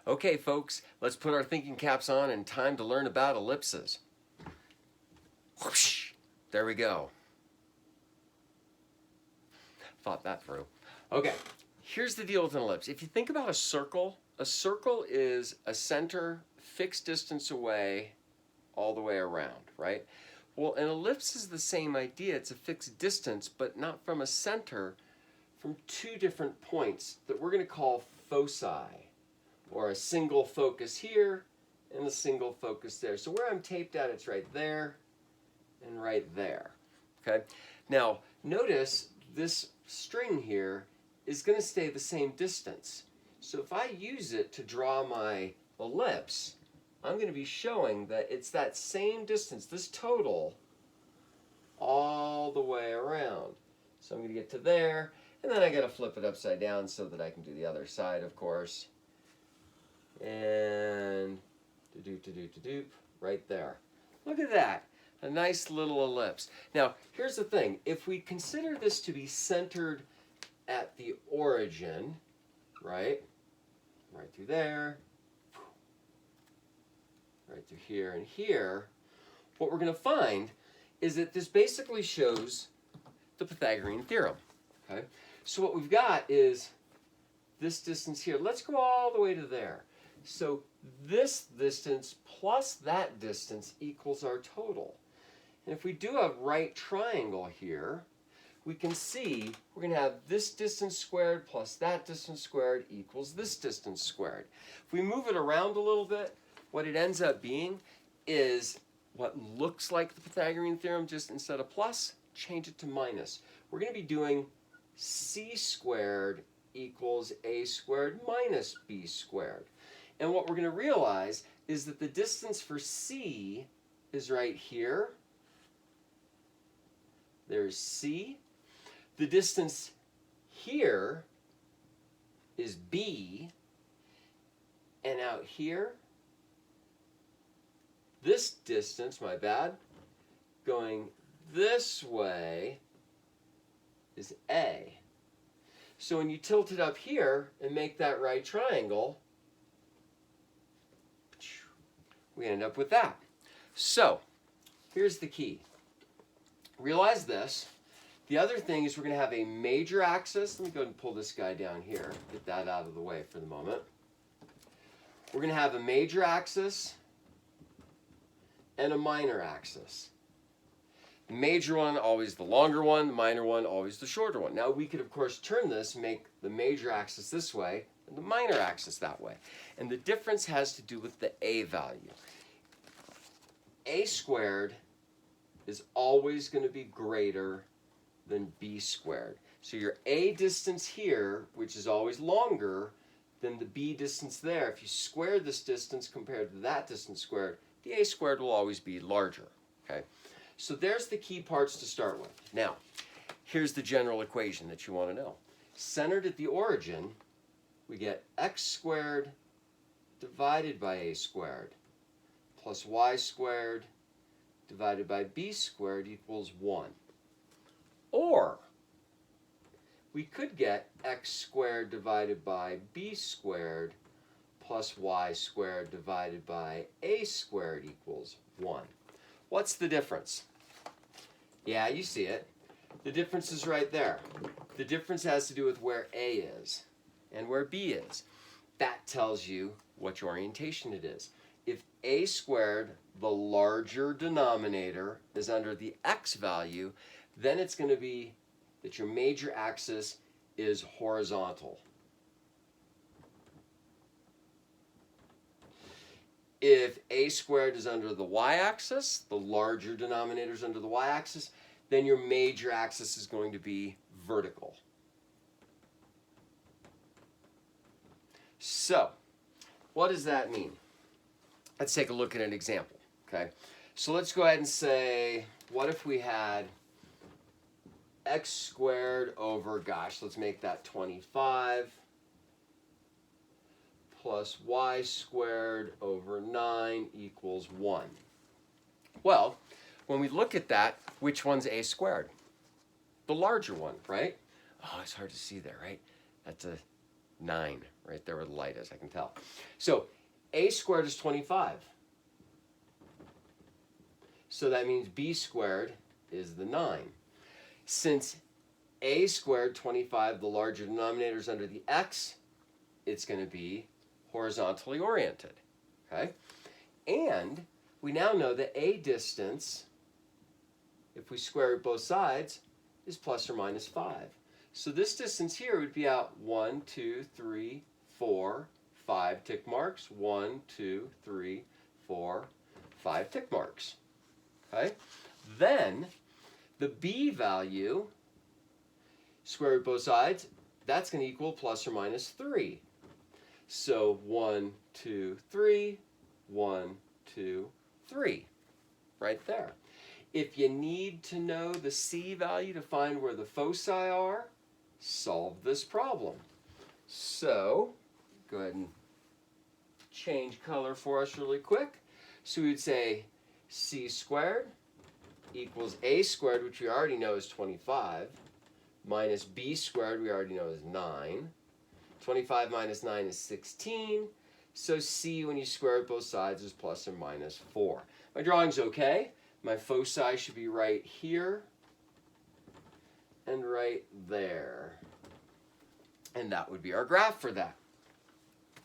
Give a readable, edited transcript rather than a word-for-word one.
Okay, folks, let's put our thinking caps on and time to learn about ellipses. Whoosh, there we go. Thought that through. Okay, here's the deal with an ellipse. If you think about a circle is a center fixed distance away all the way around, right? Well, an ellipse is the same idea. It's a fixed distance, but not from a center, from two different points that we're going to call foci, or a single focus here and a single focus there. So where I'm taped at, it's right there and right there. Okay. Now, notice this string here is going to stay the same distance. So if I use it to draw my ellipse, I'm going to be showing that it's that same distance, this total, all the way around. So I'm going to get to there, and then I got to flip it upside down so that I can do the other side, of course. And right there. Look at that. A nice little ellipse. Now, here's the thing. If we consider this to be centered at the origin, right through there, right through here and here, what we're going to find is that this basically shows the Pythagorean Theorem. Okay? So what we've got is this distance here. Let's go all the way to there. So this distance plus that distance equals our total. And if we do a right triangle here, we can see we're going to have this distance squared plus that distance squared equals this distance squared. If we move it around a little bit, what it ends up being is what looks like the Pythagorean Theorem, just instead of plus, change it to minus. We're going to be doing c squared equals a squared minus b squared. And what we're going to realize is that the distance for c is right here. There's c. The distance here is b. And out here, this distance, my bad, going this way is a. So when you tilt it up here and make that right triangle, we end up with that. So here's the key. Realize this. The other thing is we're going to have a major axis. Let me go ahead and pull this guy down here. Get that out of the way for the moment. We're going to have a major axis and a minor axis. The major one, always the longer one. The minor one, always the shorter one. Now we could, of course, turn this, make the major axis this way, and the minor axis that way. And the difference has to do with the a value. A squared is always going to be greater than b squared. So your a distance here, which is always longer than the b distance there, if you square this distance compared to that distance squared, the a squared will always be larger. Okay? So there's the key parts to start with. Now, here's the general equation that you want to know. Centered at the origin, we get x squared divided by a squared plus y squared divided by b squared equals 1. Or we could get x squared divided by b squared plus y squared divided by a squared equals 1. What's the difference? Yeah, you see it. The difference is right there. The difference has to do with where a is and where b is. That tells you which orientation it is. If a squared, the larger denominator, is under the x value, then it's going to be that your major axis is horizontal. If a squared is under the y-axis, the larger denominator is under the y-axis, then your major axis is going to be vertical. So, what does that mean? Let's take a look at an example. Okay, so let's go ahead and say, what if we had x squared over, gosh, let's make that 25, plus y squared over 9 equals 1. Well, when we look at that, which one's a squared? The larger one, right? Oh, it's hard to see there, right? That's a 9, right there where the light is, I can tell. So a squared is 25. So that means b squared is the 9. Since a squared, 25, the larger denominator is under the x, it's going to be horizontally oriented. Okay? And we now know that a distance, if we square both sides, is plus or minus 5. So this distance here would be out 1, 2, 3, 4, 5 tick marks. 1, 2, 3, 4, 5 tick marks. Okay? Then the b value, square root both sides, that's going to equal plus or minus 3. So 1, 2, 3, 1, 2, 3, right there. If you need to know the c value to find where the foci are, solve this problem. So go ahead and change color for us really quick. So we would say c squared equals a squared, which we already know is 25, minus b squared, we already know is 9. 25 minus 9 is 16. So c, when you square both sides, is plus or minus 4. My drawing's okay. My foci should be right here and right there. And that would be our graph for that.